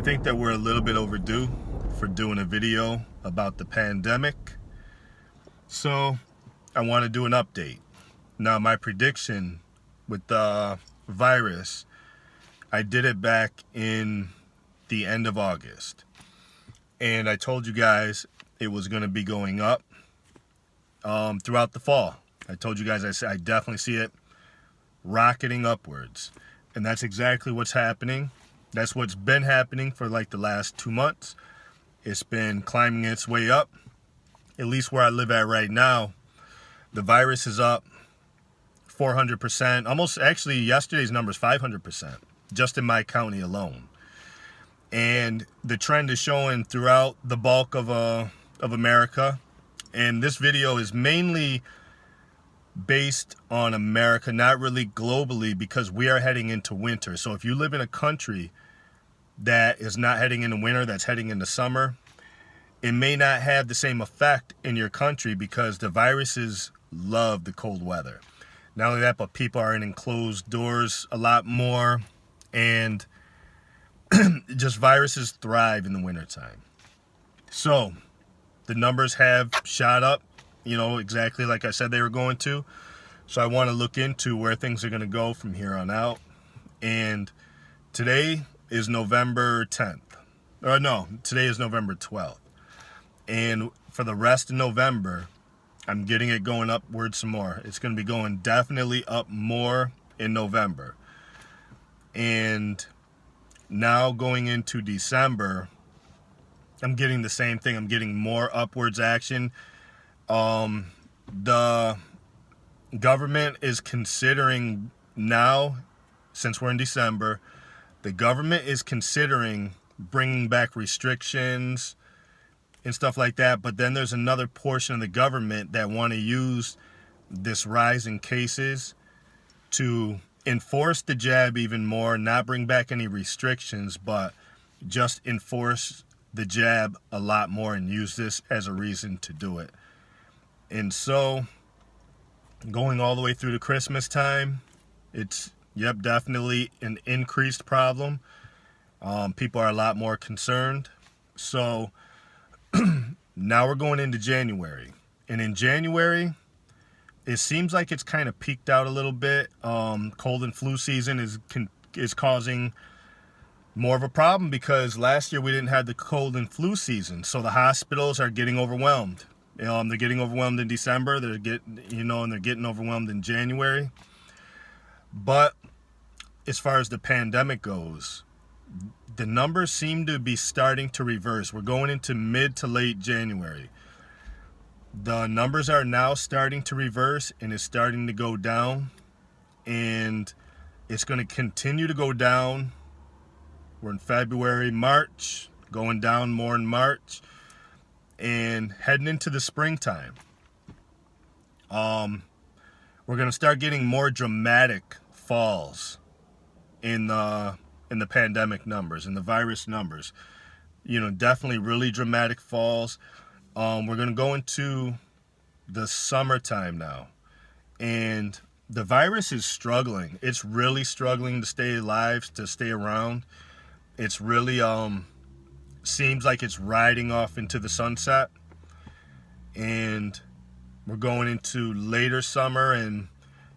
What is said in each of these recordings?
I think that we're a little bit overdue for doing a video about the pandemic. So I want to do an update. Now, my prediction with the virus, I did it back in the end of August. And I told you guys it was going to be going up throughout the fall. I told you guys I definitely see it rocketing upwards. And that's exactly what's happening. That's what's been happening for like the last 2 months. It's been climbing its way up. At least where I live at right now, the virus is up 400%. Almost, actually, yesterday's number is 500%, just in my county alone. And the trend is showing throughout the bulk of America. And this video is mainly based on America, not really globally, because we are heading into winter. So if you live in a country that is not heading into winter, that's heading into summer, it may not have the same effect in your country because the viruses love the cold weather. Not only that, but people are in enclosed doors a lot more, and just viruses thrive in the wintertime. So the numbers have shot up, exactly like I said they were going to. So I want to look into where things are going to go from here on out. And today is November 10th. Or no, today is November 12th. And for the rest of November, I'm getting it going upward some more. It's going to be going definitely up more in November. And now going into December, I'm getting the same thing. I'm getting more upwards action. The government is considering now, since we're in December, the government is considering bringing back restrictions and stuff like that. But then there's another portion of the government that want to use this rise in cases to enforce the jab even more, not bring back any restrictions, but just enforce the jab a lot more and use this as a reason to do it. And so going all the way through to Christmas time, it's definitely an increased problem. People are a lot more concerned. So now we're going into January. And in January, it seems like it's kind of peaked out a little bit. Cold and flu season is causing more of a problem because last year we didn't have the cold and flu season. So the hospitals are getting overwhelmed. They're getting overwhelmed in December. And they're getting overwhelmed in January. But as far as the pandemic goes, the numbers seem to be starting to reverse. We're going into mid to late January. The numbers are now starting to reverse and it's starting to go down. And it's going to continue to go down. We're in February, March, going down more in March. And heading into the springtime, we're going to start getting more dramatic falls in the pandemic numbers, in the virus numbers. Definitely really dramatic falls. We're going to go into the summertime now. And the virus is struggling. It's really struggling to stay alive, to stay around. It's really seems like it's riding off into the sunset. And we're going into later summer, and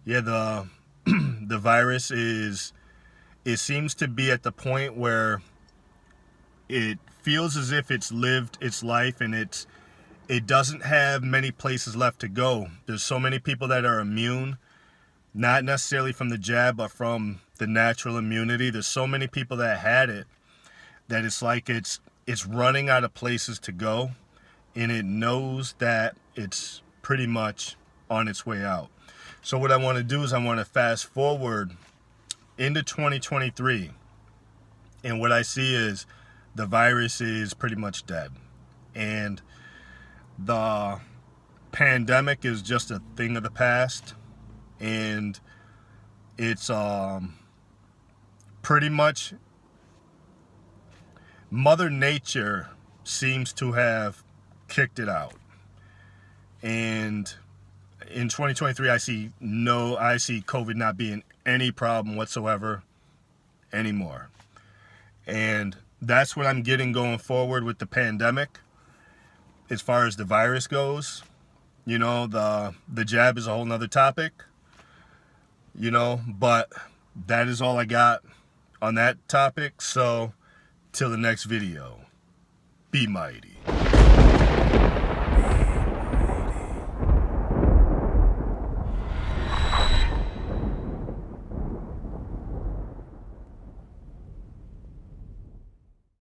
the the virus it seems to be at the point where it feels as if it's lived its life and it doesn't have many places left to go. There's so many people that are immune, not necessarily from the jab, but from the natural immunity. There's so many people that had it that it's like it's running out of places to go, and it knows that it's pretty much on its way out. So what I want to do is I want to fast forward into 2023, and what I see is the virus is pretty much dead, and the pandemic is just a thing of the past, and it's pretty much Mother Nature seems to have kicked it out. And in 2023, I see COVID not being any problem whatsoever anymore. And that's what I'm getting going forward with the pandemic. As far as the virus goes, you know, the jab is a whole nother topic, you know, but that is all I got on that topic. So till the next video, be mighty.